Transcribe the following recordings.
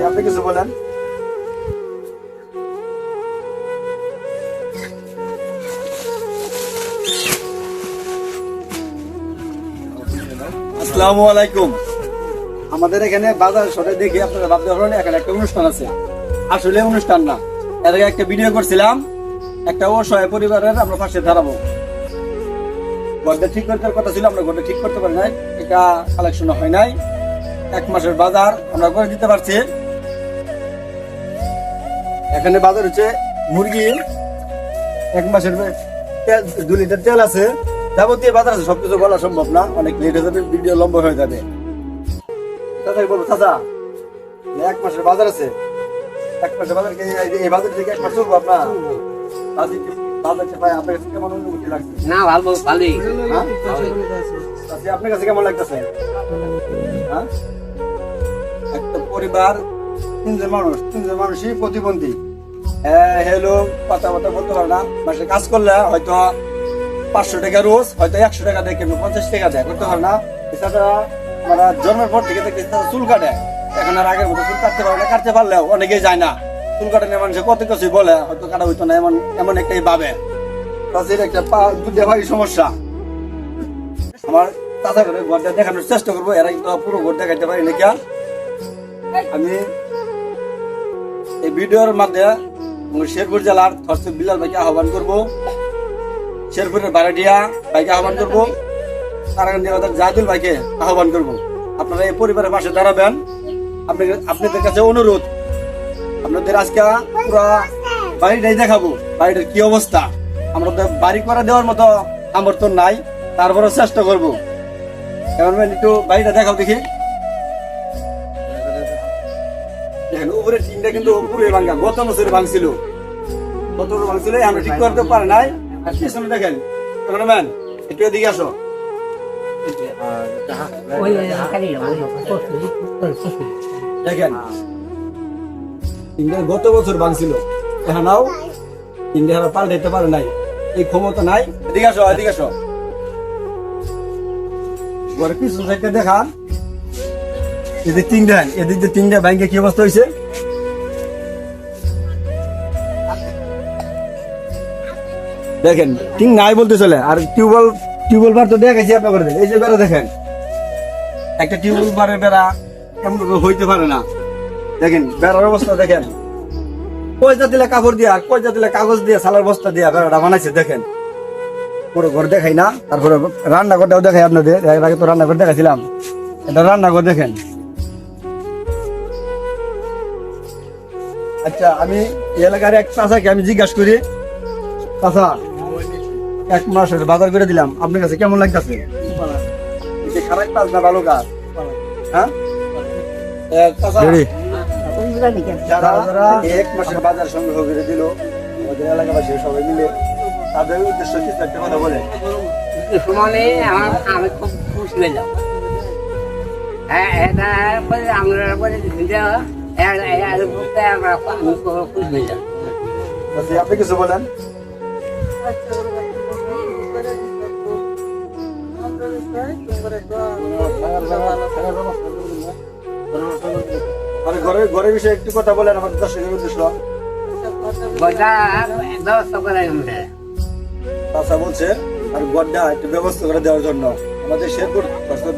আপনি কিছু বলেন। আসসালামু আলাইকুম। আমাদের এখানে বাজার সরে দেখে আপনারা ভাবতে পারেন এখানে একটা অনুষ্ঠান আছে, আসলে অনুষ্ঠান না। এর আগে একটা ভিডিও করছিলাম, একটা অসহায় পরিবারের আমরা পাশে দাঁড়াবো। ঘরটা ঠিক করতে কথা ছিল, আমরা ঘরটা ঠিক করতে পারি নাই, এটা কালেকশন হয় নাই। 1 মাসের বাজার আমরা করে দিতে পারছি। এখানে বাজার হচ্ছে মুরগি, 1 মাসের 2 লিটার তেল আছে, যাবতীয় বাজার আছে। সবকিছু বলা সম্ভব না, অনেক লেট হয়ে যাবে, ভিডিও লম্বা হয়ে যাবে। চাচাকে বলবো, চাচা 1 মাসের বাজার আছে, 1 মাসের বাজার এই বাজার থেকে 1 মাস চলবো আপনার আপনার কাছে কেমন অনুভূতি লাগছে? না ভালো ভালোই। আপনার কাছে কেমন লাগতেছে? একটা পরিবার 3 মানুষই প্রতিবন্ধী, হেলো কথা বলতে পারে না। মাসে কাজ করলে হয়তো 500 টাকা রোজ, হয়তো 100 টাকা দেয়, কেন 50 টাকা দেয়, করতে পারে না। এছাড়া আমরা জন্মের পর থেকে দেখি চুল কাটে, এখন আর আগের মতো চুল কাটতে পারে না। কাটতে পারলেও অনেকেই যায় না, চুল কাটে না মানুষের কত কিছুই বলে, হয়তো কাটা হইতো না, এমন একটাই ভাবে। তাদের একটা দুধে ভারী সমস্যা। আমার চাচা করে ঘরটা দেখানোর চেষ্টা করবো, এরা কিন্তু পুরো ঘর দেখাইতে পারি নাকি। আমি এই ভিডিওর মাধ্যমে শেরপুর জেলার ধর্ষক বিলাল ভাইকে আহ্বান করবো, শেরপুরের বারাডিয়া ভাইকে আহ্বান করবো, কারাগান্ডি জাহিদুল ভাইকে আহ্বান করবো। আপনারা এই পরিবারের পাশে দাঁড়াবেন। আপনাদের কাছে অনুরোধ, আপনাদের আজকে পুরো বাড়িটাই দেখাবো, বাড়িটার কি অবস্থা। আমরা তো বাড়ি করে দেওয়ার মতো সামর্থ্য নাই, তারপরে চেষ্টা করবো। এখন একটু বাড়িটা দেখাও দেখি। দেখেন উপরে টিনটা কিন্তু পুরো ভাঙা, গত বছর ভাঙছিল, আমরা ঠিক করতে পারি নাই। আর পিছনে দেখেন, একটু এদিকে আসো। দেখেন টিনটা গত বছর ভাঙছিল, এখানেও টিনটা পাল্টাইতে পারে নাই, এই ক্ষমতা নাই। এদিকে আসো, এদিকে আসো। ঘরের পিছন সাইডটা দেখান, এদিক টিনটা, এদিক যে টিনটা ভাঙে কি অবস্থা হয়েছে। দেখেন টিন নাই বলতে চলে। আর টিউবওয়েল বার তো দেখাইছি আপনার করে, এই যে বেড়া দেখেন, একটা টিউবওয়েল বারের বেড়া এমন হইতে পারে না। দেখেন বেড়ার অবস্থা দেখেন, কয়টা দিলে কাপড় দিয়া, কয়টা দিলে কাগজ দিয়ে, সালার বস্তা দিয়া বেড়াটা বানাইছে। দেখেন পুরো ঘর দেখাই না, তারপরে রান্নাঘরটাও দেখাই আপনাদের। এর আগে তো রান্নাঘর দেখাইছিলাম, এটা রান্নাঘর দেখেন। আচ্ছা, আমি এলাকার এক চাচাকে আমি জিজ্ঞাসা করি, চাচা 1 মাসের বাজার করে দিলাম, আপনার কাছে কেমন লাগতেছে? খারাপ কাজ না ভালো কাজ? হ্যাঁ, যারা 1 মাসের বাজার সংগ্রহ করে দিল আমাদের এলাকাবাসী সবাই মিলে, তাদের উদ্দেশ্য কিছু একটা কথা বলে। আমি খুব খুশি হইলাম। এটা আমরা আপনি কিছু বলেন। ঘরের বিষয়ে একটু কথা বলেন আমাদের দর্শকের উদ্দেশ্য। চাচা বলছে আর গড্ডা একটু ব্যবস্থা করে দেওয়ার জন্য। আমাদের শেরপুর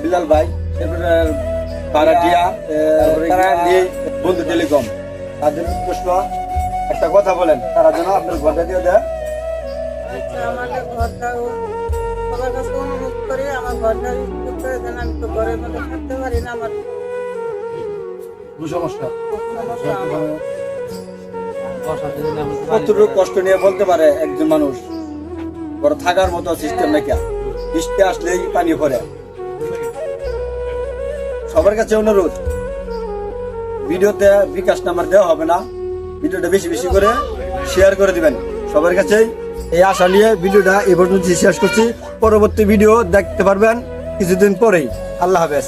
বিলাল ভাই, শেরপুরের বারাটিয়া বন্ধু টেলিকম, তাদের উদ্দেশ্য একটা কথা বলেন, তারা যেন আপনার ঘরটা দিয়ে দেয়। আমাদের ঘরটা সবার কাছে অনুরোধ করি, আমার ঘরটা যেন আমি তো ঘরের মধ্যে থাকতে পারি না, আমার কতটুকু কষ্ট নিয়ে বলতে পারে একজন মানুষ, ঘরে থাকার মতো সিস্টেম নাকি, বৃষ্টি আসলেই পানি পড়ে। সবার কাছে অনুরোধ, ভিডিওতে বিকাশ নাম্বার দেওয়া হবে না, ভিডিওটা বেশি বেশি করে শেয়ার করে দিবেন সবার কাছে। এই আশা নিয়ে ভিডিওটা এই পর্যন্ত শেষ করছি। পরবর্তী ভিডিও দেখতে পারবেন কিছুদিন পরেই। আল্লাহ হাফেজ।